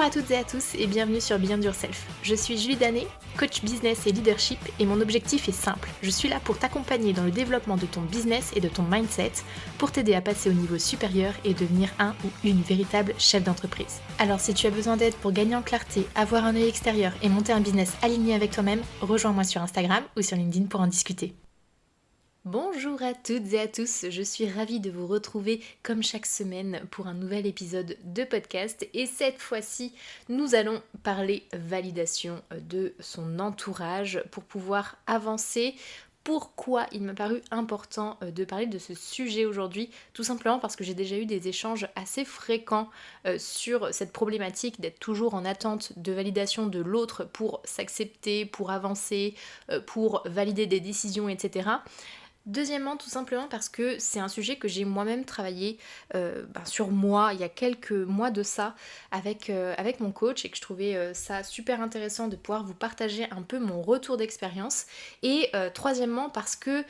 à toutes et à tous et bienvenue sur Beyond Yourself. Je suis Julie Danet, coach business et leadership et mon objectif est simple. Je suis là pour t'accompagner dans le développement de ton business et de ton mindset pour t'aider à passer au niveau supérieur et devenir un ou une véritable chef d'entreprise. Alors si tu as besoin d'aide pour gagner en clarté, avoir un œil extérieur et monter un business aligné avec toi-même, rejoins-moi sur Instagram ou sur LinkedIn pour en discuter. Bonjour à toutes et à tous, je suis ravie de vous retrouver comme chaque semaine pour un nouvel épisode de podcast et cette fois-ci nous allons parler validation de son entourage pour pouvoir avancer. Pourquoi il m'a paru important de parler de ce sujet aujourd'hui? Tout simplement parce que j'ai déjà eu des échanges assez fréquents sur cette problématique d'être toujours en attente de validation de l'autre pour s'accepter, pour avancer, pour valider des décisions, etc. Deuxièmement, tout simplement parce que c'est un sujet que j'ai moi-même travaillé sur moi il y a quelques mois de ça avec mon coach et que je trouvais ça super intéressant de pouvoir vous partager un peu mon retour d'expérience. Et troisièmement, parce que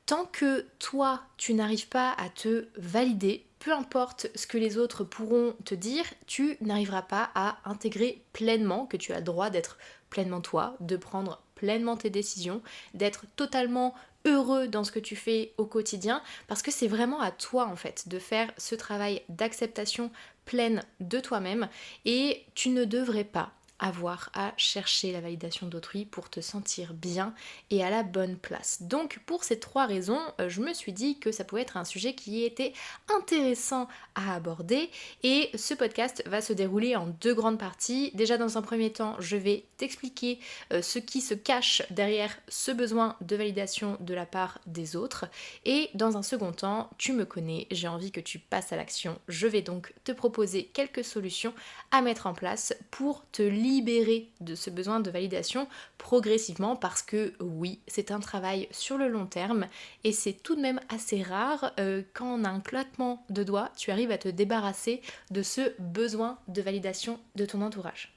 tant que toi, tu n'arrives pas à te valider, peu importe ce que les autres pourront te dire, tu n'arriveras pas à intégrer pleinement que tu as le droit d'être pleinement toi, de prendre pleinement tes décisions, d'être totalement heureux dans ce que tu fais au quotidien, parce que c'est vraiment à toi en fait de faire ce travail d'acceptation pleine de toi-même et tu ne devrais pas avoir à chercher la validation d'autrui pour te sentir bien et à la bonne place. Donc pour ces trois raisons, je me suis dit que ça pouvait être un sujet qui était intéressant à aborder et ce podcast va se dérouler en deux grandes parties. Déjà dans un premier temps, je vais t'expliquer ce qui se cache derrière ce besoin de validation de la part des autres et dans un second temps, tu me connais, j'ai envie que tu passes à l'action. Je vais donc te proposer quelques solutions à mettre en place pour te libérer de ce besoin de validation progressivement parce que oui, c'est un travail sur le long terme et c'est tout de même assez rare quand on a un claquement de doigts, tu arrives à te débarrasser de ce besoin de validation de ton entourage.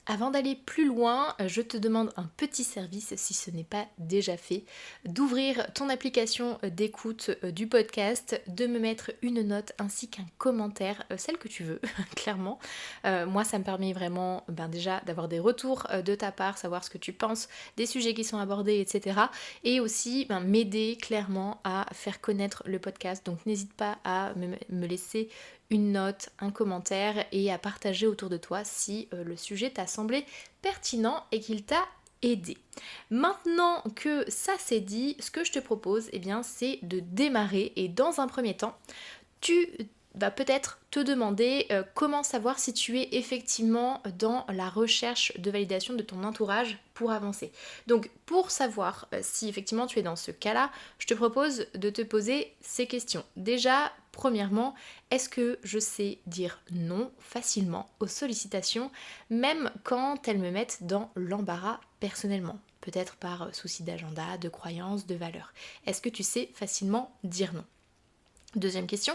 Avant d'aller plus loin, je te demande un petit service si ce n'est pas déjà fait, d'ouvrir ton application d'écoute du podcast, de me mettre une note ainsi qu'un commentaire, celle que tu veux, clairement. Moi ça me permet vraiment déjà d'avoir des retours de ta part, savoir ce que tu penses des sujets qui sont abordés, etc. Et aussi m'aider clairement à faire connaître le podcast. Donc n'hésite pas à me laisser une note, un commentaire et à partager autour de toi si le sujet t'a semblé pertinent et qu'il t'a aidé. Maintenant que ça c'est dit, ce que je te propose, c'est de démarrer et dans un premier temps, tu vas peut-être te demander comment savoir si tu es effectivement dans la recherche de validation de ton entourage pour avancer. Donc pour savoir si effectivement tu es dans ce cas-là, je te propose de te poser ces questions. Déjà, premièrement, est-ce que je sais dire non facilement aux sollicitations, même quand elles me mettent dans l'embarras personnellement, peut-être par souci d'agenda, de croyances, de valeurs. Est-ce que tu sais facilement dire non? Deuxième question,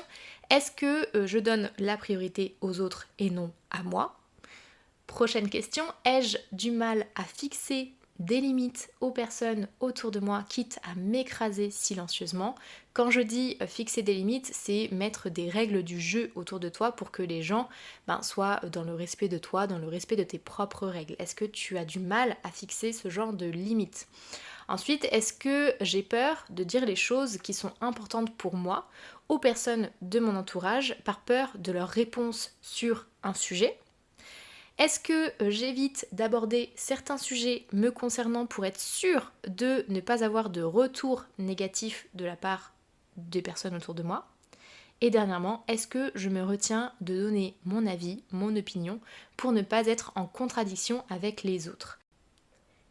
est-ce que je donne la priorité aux autres et non à moi? Prochaine question, ai-je du mal à fixer des limites aux personnes autour de moi, quitte à m'écraser silencieusement? Quand je dis fixer des limites, c'est mettre des règles du jeu autour de toi pour que les gens soient dans le respect de toi, dans le respect de tes propres règles. Est-ce que tu as du mal à fixer ce genre de limites? Ensuite, est-ce que j'ai peur de dire les choses qui sont importantes pour moi aux personnes de mon entourage par peur de leur réponse sur un sujet? Est-ce que j'évite d'aborder certains sujets me concernant pour être sûre de ne pas avoir de retour négatif de la part des personnes autour de moi? Et dernièrement, est-ce que je me retiens de donner mon avis, mon opinion, pour ne pas être en contradiction avec les autres?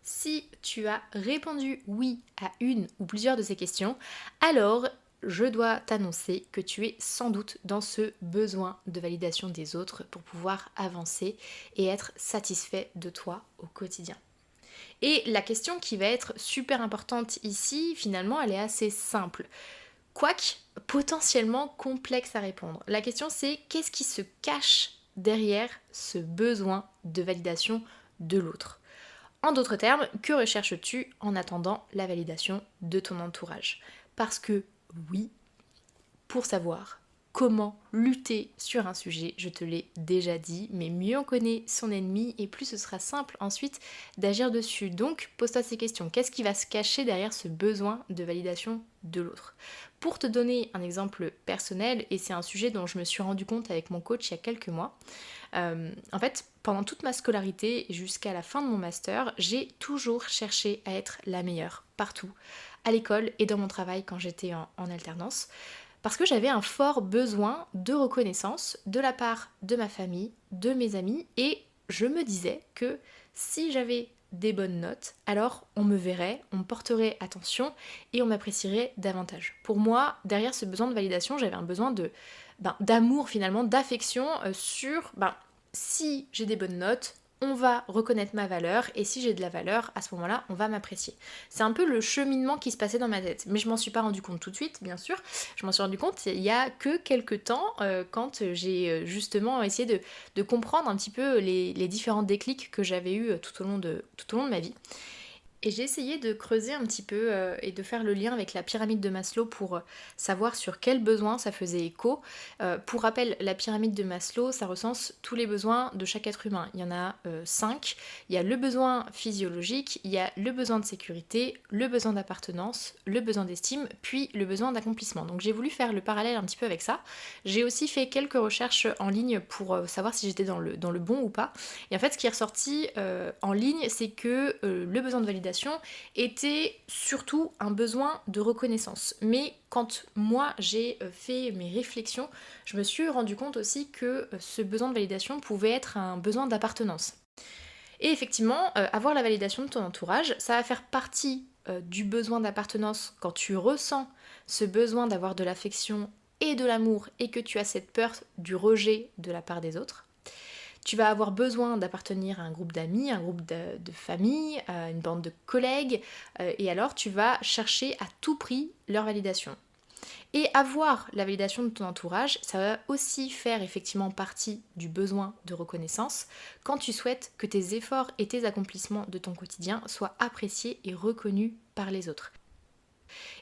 Si tu as répondu oui à une ou plusieurs de ces questions, alors je dois t'annoncer que tu es sans doute dans ce besoin de validation des autres pour pouvoir avancer et être satisfait de toi au quotidien. Et la question qui va être super importante ici, finalement, elle est assez simple, quoique potentiellement complexe à répondre. La question c'est qu'est-ce qui se cache derrière ce besoin de validation de l'autre? En d'autres termes, que recherches-tu en attendant la validation de ton entourage? Parce que oui, pour savoir, comment lutter sur un sujet, je te l'ai déjà dit, mais mieux on connaît son ennemi et plus ce sera simple ensuite d'agir dessus. Donc pose-toi ces questions. Qu'est-ce qui va se cacher derrière ce besoin de validation de l'autre? Pour te donner un exemple personnel, et c'est un sujet dont je me suis rendu compte avec mon coach il y a quelques mois, en fait, pendant toute ma scolarité et jusqu'à la fin de mon master, j'ai toujours cherché à être la meilleure, partout, à l'école et dans mon travail quand j'étais en alternance. Parce que j'avais un fort besoin de reconnaissance de la part de ma famille, de mes amis, et je me disais que si j'avais des bonnes notes, alors on me verrait, on me porterait attention et on m'apprécierait davantage. Pour moi, derrière ce besoin de validation, j'avais un besoin d'amour finalement, d'affection sur si j'ai des bonnes notes, on va reconnaître ma valeur et si j'ai de la valeur, à ce moment-là, on va m'apprécier. C'est un peu le cheminement qui se passait dans ma tête. Mais je m'en suis pas rendu compte tout de suite, bien sûr. Je m'en suis rendu compte il y a que quelques temps quand j'ai justement essayé de comprendre un petit peu les différents déclics que j'avais eus tout au long de ma vie. Et j'ai essayé de creuser un petit peu et de faire le lien avec la pyramide de Maslow pour savoir sur quels besoins ça faisait écho. Pour rappel, la pyramide de Maslow, ça recense tous les besoins de chaque être humain. Il y en a 5. Il y a le besoin physiologique, il y a le besoin de sécurité, le besoin d'appartenance, le besoin d'estime, puis le besoin d'accomplissement. Donc j'ai voulu faire le parallèle un petit peu avec ça. J'ai aussi fait quelques recherches en ligne pour savoir si j'étais dans le bon ou pas. Et en fait, ce qui est ressorti en ligne, c'est que le besoin de validation était surtout un besoin de reconnaissance. Mais quand moi j'ai fait mes réflexions, je me suis rendu compte aussi que ce besoin de validation pouvait être un besoin d'appartenance. Et effectivement, avoir la validation de ton entourage, ça va faire partie du besoin d'appartenance quand tu ressens ce besoin d'avoir de l'affection et de l'amour et que tu as cette peur du rejet de la part des autres. Tu vas avoir besoin d'appartenir à un groupe d'amis, un groupe de famille, à une bande de collègues, et alors tu vas chercher à tout prix leur validation. Et avoir la validation de ton entourage, ça va aussi faire effectivement partie du besoin de reconnaissance quand tu souhaites que tes efforts et tes accomplissements de ton quotidien soient appréciés et reconnus par les autres.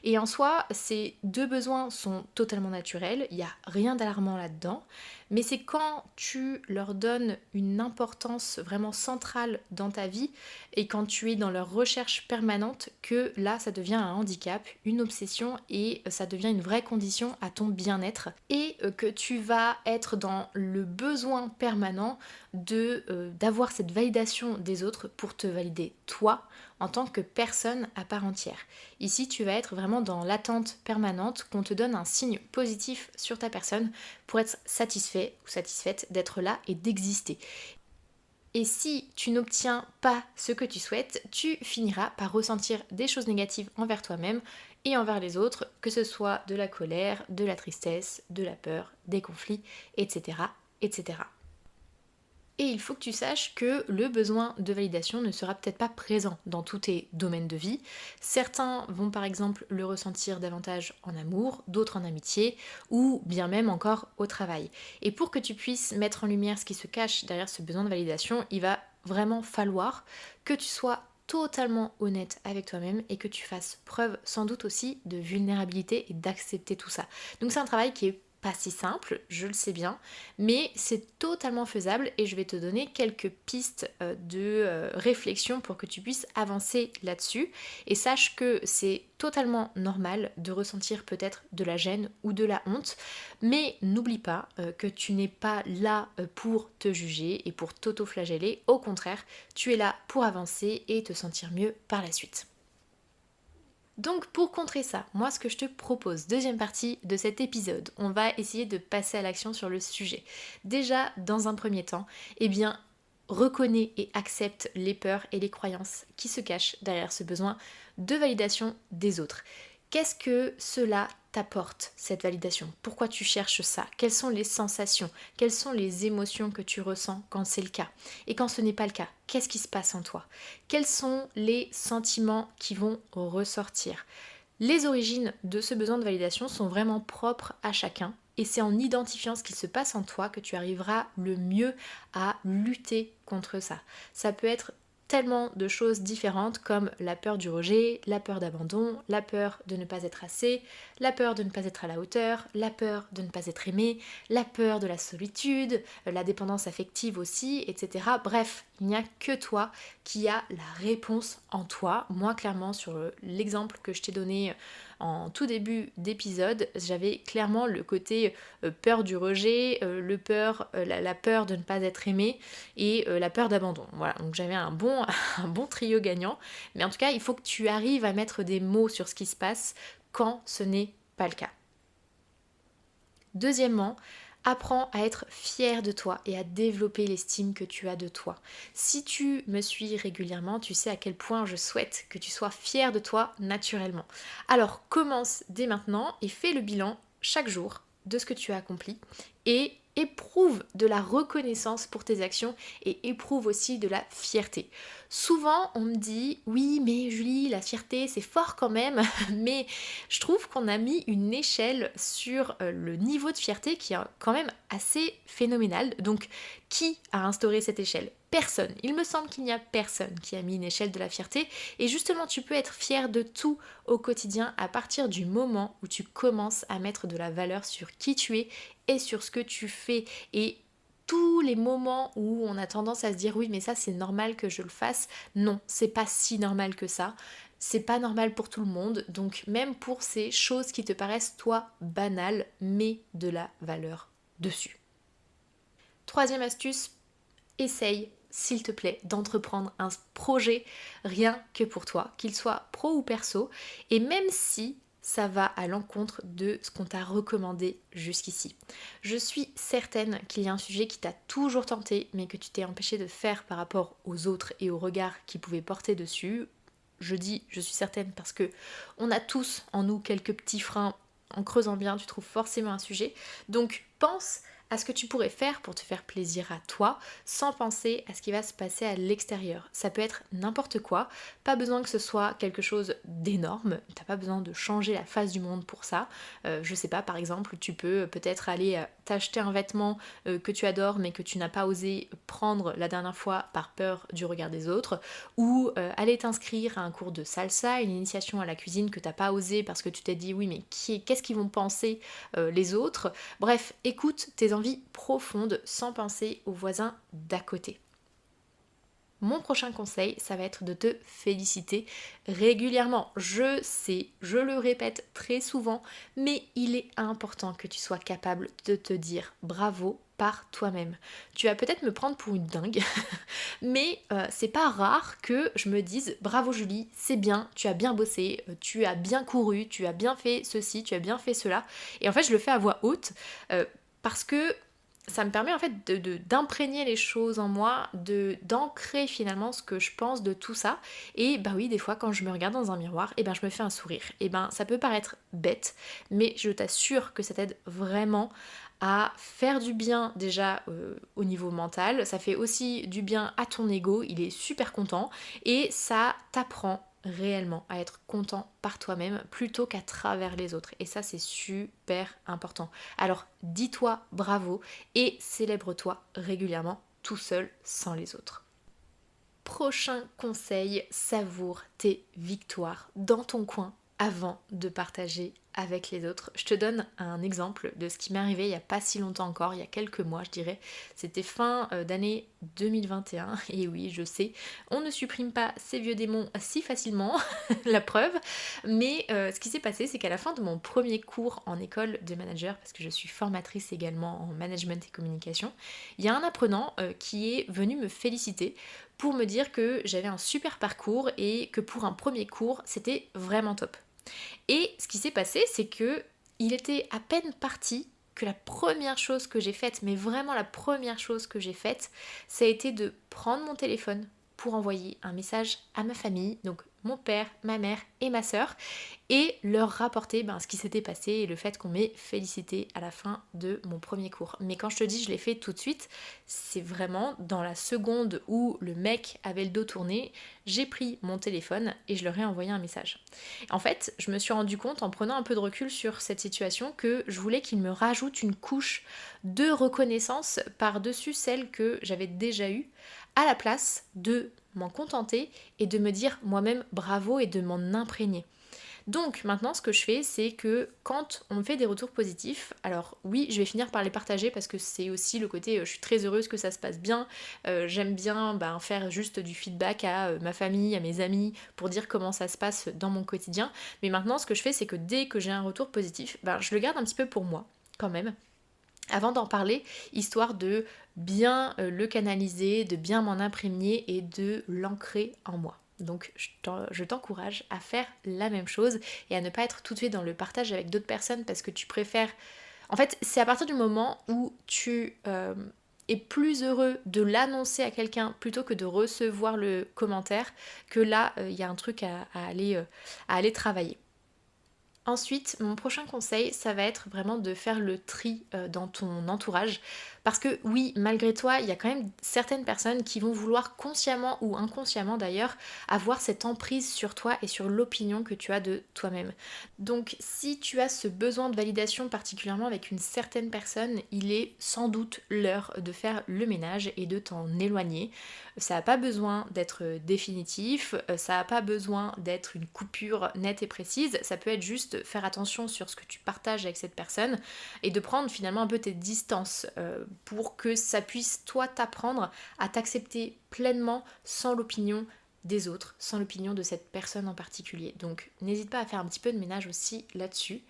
Et en soi, ces deux besoins sont totalement naturels, il n'y a rien d'alarmant là-dedans, mais c'est quand tu leur donnes une importance vraiment centrale dans ta vie et quand tu es dans leur recherche permanente que là, ça devient un handicap, une obsession et ça devient une vraie condition à ton bien-être et que tu vas être dans le besoin permanent d'avoir cette validation des autres pour te valider toi en tant que personne à part entière. Ici, tu vas être vraiment dans l'attente permanente qu'on te donne un signe positif sur ta personne pour être satisfait ou satisfaite d'être là et d'exister. Et si tu n'obtiens pas ce que tu souhaites, tu finiras par ressentir des choses négatives envers toi-même et envers les autres, que ce soit de la colère, de la tristesse, de la peur, des conflits, etc., etc. Et il faut que tu saches que le besoin de validation ne sera peut-être pas présent dans tous tes domaines de vie. Certains vont par exemple le ressentir davantage en amour, d'autres en amitié ou bien même encore au travail. Et pour que tu puisses mettre en lumière ce qui se cache derrière ce besoin de validation, il va vraiment falloir que tu sois totalement honnête avec toi-même et que tu fasses preuve sans doute aussi de vulnérabilité et d'accepter tout ça. Donc c'est un travail qui est pas si simple, je le sais bien, mais c'est totalement faisable et je vais te donner quelques pistes de réflexion pour que tu puisses avancer là-dessus. Et sache que c'est totalement normal de ressentir peut-être de la gêne ou de la honte, mais n'oublie pas que tu n'es pas là pour te juger et pour t'auto-flageller. Au contraire, tu es là pour avancer et te sentir mieux par la suite. Donc pour contrer ça, moi ce que je te propose, deuxième partie de cet épisode, on va essayer de passer à l'action sur le sujet. Déjà, dans un premier temps, reconnais et accepte les peurs et les croyances qui se cachent derrière ce besoin de validation des autres. Qu'est-ce que cela t'apporte, cette validation? Pourquoi tu cherches ça? Quelles sont les sensations? Quelles sont les émotions que tu ressens quand c'est le cas? Et quand ce n'est pas le cas, qu'est-ce qui se passe en toi? Quels sont les sentiments qui vont ressortir? Les origines de ce besoin de validation sont vraiment propres à chacun et c'est en identifiant ce qui se passe en toi que tu arriveras le mieux à lutter contre ça. Ça peut être tellement de choses différentes comme la peur du rejet, la peur d'abandon, la peur de ne pas être assez, la peur de ne pas être à la hauteur, la peur de ne pas être aimé, la peur de la solitude, la dépendance affective aussi, etc. Bref, il n'y a que toi qui a la réponse en toi. Moi, clairement, sur l'exemple que je t'ai donné en tout début d'épisode, j'avais clairement le côté peur du rejet, la peur de ne pas être aimé et la peur d'abandon. Voilà, donc j'avais un bon, un bon trio gagnant. Mais en tout cas, il faut que tu arrives à mettre des mots sur ce qui se passe quand ce n'est pas le cas. Deuxièmement, apprends à être fier de toi et à développer l'estime que tu as de toi. Si tu me suis régulièrement, tu sais à quel point je souhaite que tu sois fier de toi naturellement. Alors commence dès maintenant et fais le bilan chaque jour de ce que tu as accompli et éprouve de la reconnaissance pour tes actions et éprouve aussi de la fierté. Souvent on me dit oui mais Julie, la fierté c'est fort quand même, mais je trouve qu'on a mis une échelle sur le niveau de fierté qui est quand même assez phénoménal. Donc qui a instauré cette échelle? Personne. Il me semble qu'il n'y a personne qui a mis une échelle de la fierté et justement tu peux être fier de tout au quotidien à partir du moment où tu commences à mettre de la valeur sur qui tu es et sur ce que tu fais. Et tous les moments où on a tendance à se dire oui mais ça c'est normal que je le fasse, non, c'est pas si normal que ça. C'est pas normal pour tout le monde, donc même pour ces choses qui te paraissent toi banales, mets de la valeur dessus. Troisième astuce, essaye s'il te plaît d'entreprendre un projet rien que pour toi, qu'il soit pro ou perso, et même si ça va à l'encontre de ce qu'on t'a recommandé jusqu'ici. Je suis certaine qu'il y a un sujet qui t'a toujours tenté mais que tu t'es empêché de faire par rapport aux autres et au regard qu'ils pouvaient porter dessus. Je dis je suis certaine parce que on a tous en nous quelques petits freins. En creusant bien, tu trouves forcément un sujet. Donc pense à ce que tu pourrais faire pour te faire plaisir à toi sans penser à ce qui va se passer à l'extérieur. Ça peut être n'importe quoi, pas besoin que ce soit quelque chose d'énorme, t'as pas besoin de changer la face du monde pour ça. Je sais pas, par exemple, tu peux peut-être aller t'acheter un vêtement que tu adores mais que tu n'as pas osé prendre la dernière fois par peur du regard des autres, ou aller t'inscrire à un cours de salsa, une initiation à la cuisine que t'as pas osé parce que tu t'es dit oui mais qu'est-ce qu'ils vont penser les autres. Bref, écoute tes envies profondes sans penser aux voisins d'à côté. Mon prochain conseil, ça va être de te féliciter régulièrement. Je sais, je le répète très souvent, mais il est important que tu sois capable de te dire bravo par toi-même. Tu vas peut-être me prendre pour une dingue, mais c'est pas rare que je me dise bravo Julie, c'est bien, tu as bien bossé, tu as bien couru, tu as bien fait ceci, tu as bien fait cela. Et en fait, je le fais à voix haute parce que ça me permet en fait d'imprégner les choses en moi, d'ancrer finalement ce que je pense de tout ça. Et bah oui, des fois quand je me regarde dans un miroir, et ben je me fais un sourire. Et ben ça peut paraître bête, mais je t'assure que ça t'aide vraiment à faire du bien déjà au niveau mental. Ça fait aussi du bien à ton ego, il est super content et ça t'apprend réellement à être content par toi-même plutôt qu'à travers les autres. Et ça, c'est super important. Alors, dis-toi bravo et célèbre-toi régulièrement tout seul sans les autres. Prochain conseil, savoure tes victoires dans ton coin avant de partager avec les autres. Je te donne un exemple de ce qui m'est arrivé il n'y a pas si longtemps encore, il y a quelques mois je dirais. C'était fin d'année 2021 et oui je sais, on ne supprime pas ces vieux démons si facilement, la preuve, mais ce qui s'est passé c'est qu'à la fin de mon premier cours en école de manager, parce que je suis formatrice également en management et communication, il y a un apprenant qui est venu me féliciter pour me dire que j'avais un super parcours et que pour un premier cours c'était vraiment top. Et ce qui s'est passé, c'est que il était à peine parti que la première chose que j'ai faite, mais vraiment la première chose que j'ai faite, ça a été de prendre mon téléphone pour envoyer un message à ma famille, donc mon père, ma mère et ma sœur, et leur rapporter ce qui s'était passé et le fait qu'on m'ait félicité à la fin de mon premier cours. Mais quand je te dis je l'ai fait tout de suite, c'est vraiment dans la seconde où le mec avait le dos tourné, j'ai pris mon téléphone et je leur ai envoyé un message. En fait, je me suis rendu compte en prenant un peu de recul sur cette situation que je voulais qu'il me rajoute une couche de reconnaissance par-dessus celle que j'avais déjà eue, à la place de m'en contenter et de me dire moi-même bravo et de m'en imprégner. Donc maintenant ce que je fais, c'est que quand on me fait des retours positifs, alors oui, je vais finir par les partager parce que c'est aussi le côté je suis très heureuse que ça se passe bien, j'aime bien faire juste du feedback à ma famille, à mes amis pour dire comment ça se passe dans mon quotidien. Mais maintenant ce que je fais, c'est que dès que j'ai un retour positif, je le garde un petit peu pour moi quand même, avant d'en parler, histoire de bien le canaliser, de bien m'en imprégner et de l'ancrer en moi. Donc je t'encourage à faire la même chose et à ne pas être tout de suite dans le partage avec d'autres personnes parce que tu préfères... En fait, c'est à partir du moment où tu es plus heureux de l'annoncer à quelqu'un plutôt que de recevoir le commentaire que là, il y a un truc à aller travailler. Ensuite, mon prochain conseil, ça va être vraiment de faire le tri dans ton entourage. Parce que oui, malgré toi, il y a quand même certaines personnes qui vont vouloir consciemment ou inconsciemment d'ailleurs avoir cette emprise sur toi et sur l'opinion que tu as de toi-même. Donc si tu as ce besoin de validation particulièrement avec une certaine personne, il est sans doute l'heure de faire le ménage et de t'en éloigner. Ça n'a pas besoin d'être définitif, ça n'a pas besoin d'être une coupure nette et précise, ça peut être juste faire attention sur ce que tu partages avec cette personne et de prendre finalement un peu tes distances pour que ça puisse toi t'apprendre à t'accepter pleinement sans l'opinion des autres, sans l'opinion de cette personne en particulier. Donc n'hésite pas à faire un petit peu de ménage aussi là-dessus.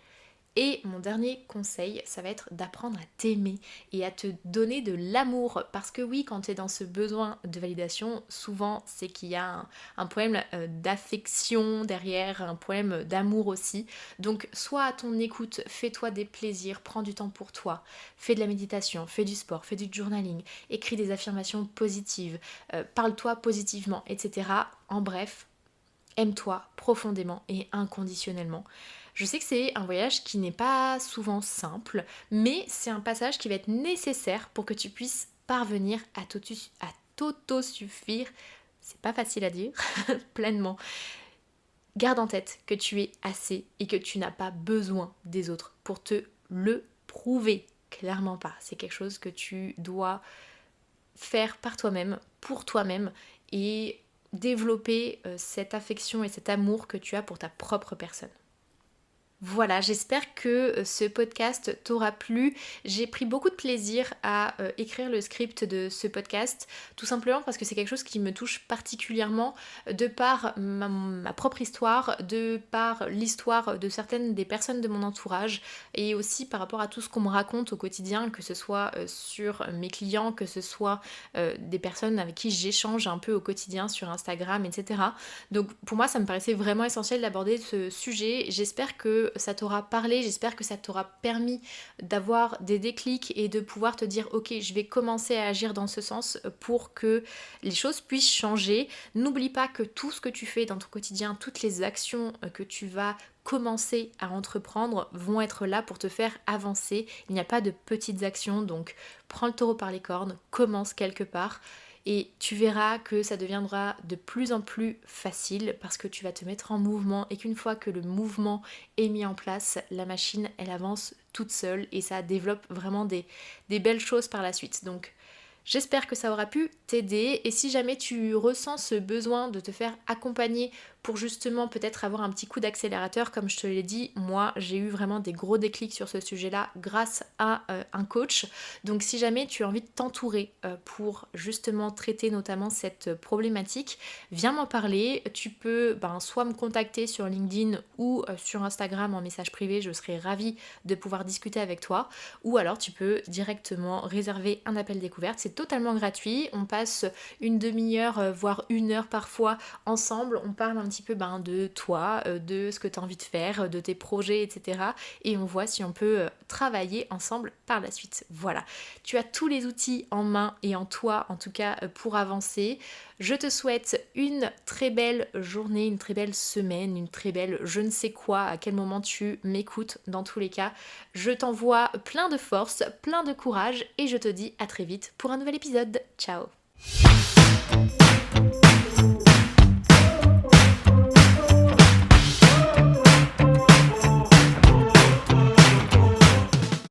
Et mon dernier conseil, ça va être d'apprendre à t'aimer et à te donner de l'amour. Parce que oui, quand tu es dans ce besoin de validation, souvent c'est qu'il y a un problème d'affection derrière, un problème d'amour aussi. Donc sois à ton écoute, fais-toi des plaisirs, prends du temps pour toi, fais de la méditation, fais du sport, fais du journaling, écris des affirmations positives, parle-toi positivement, etc. En bref, aime-toi profondément et inconditionnellement. Je sais que c'est un voyage qui n'est pas souvent simple, mais c'est un passage qui va être nécessaire pour que tu puisses parvenir à t'autosuffire. C'est pas facile à dire, pleinement. Garde en tête que tu es assez et que tu n'as pas besoin des autres pour te le prouver. Clairement pas. C'est quelque chose que tu dois faire par toi-même, pour toi-même et développer cette affection et cet amour que tu as pour ta propre personne. Voilà, j'espère que ce podcast t'aura plu. J'ai pris beaucoup de plaisir à écrire le script de ce podcast, tout simplement parce que c'est quelque chose qui me touche particulièrement de par ma propre histoire, de par l'histoire de certaines des personnes de mon entourage et aussi par rapport à tout ce qu'on me raconte au quotidien, que ce soit sur mes clients, que ce soit des personnes avec qui j'échange un peu au quotidien sur Instagram, etc. Donc pour moi, ça me paraissait vraiment essentiel d'aborder ce sujet. J'espère que ça t'aura parlé, j'espère que ça t'aura permis d'avoir des déclics et de pouvoir te dire ok, je vais commencer à agir dans ce sens pour que les choses puissent changer. N'oublie pas que tout ce que tu fais dans ton quotidien, toutes les actions que tu vas commencer à entreprendre vont être là pour te faire avancer. Il n'y a pas de petites actions, donc prends le taureau par les cornes, commence quelque part. Et tu verras que ça deviendra de plus en plus facile parce que tu vas te mettre en mouvement et qu'une fois que le mouvement est mis en place, la machine elle avance toute seule et ça développe vraiment des belles choses par la suite. Donc j'espère que ça aura pu t'aider et si jamais tu ressens ce besoin de te faire accompagner pour justement peut-être avoir un petit coup d'accélérateur, comme je te l'ai dit, moi j'ai eu vraiment des gros déclics sur ce sujet-là grâce à un coach. Donc si jamais tu as envie de t'entourer pour justement traiter notamment cette problématique, viens m'en parler. Tu peux soit me contacter sur LinkedIn ou sur Instagram en message privé, je serai ravie de pouvoir discuter avec toi. Ou alors tu peux directement réserver un appel découverte, c'est totalement gratuit. On passe une demi-heure, voire une heure parfois ensemble, on parle un petit peu de toi, de ce que tu as envie de faire, de tes projets, etc. Et on voit si on peut travailler ensemble par la suite. Voilà, tu as tous les outils en main et en toi en tout cas pour avancer. Je te souhaite une très belle journée, une très belle semaine, une très belle je ne sais quoi, à quel moment tu m'écoutes. Dans tous les cas, je t'envoie plein de force, plein de courage et je te dis à très vite pour un nouvel épisode. Ciao!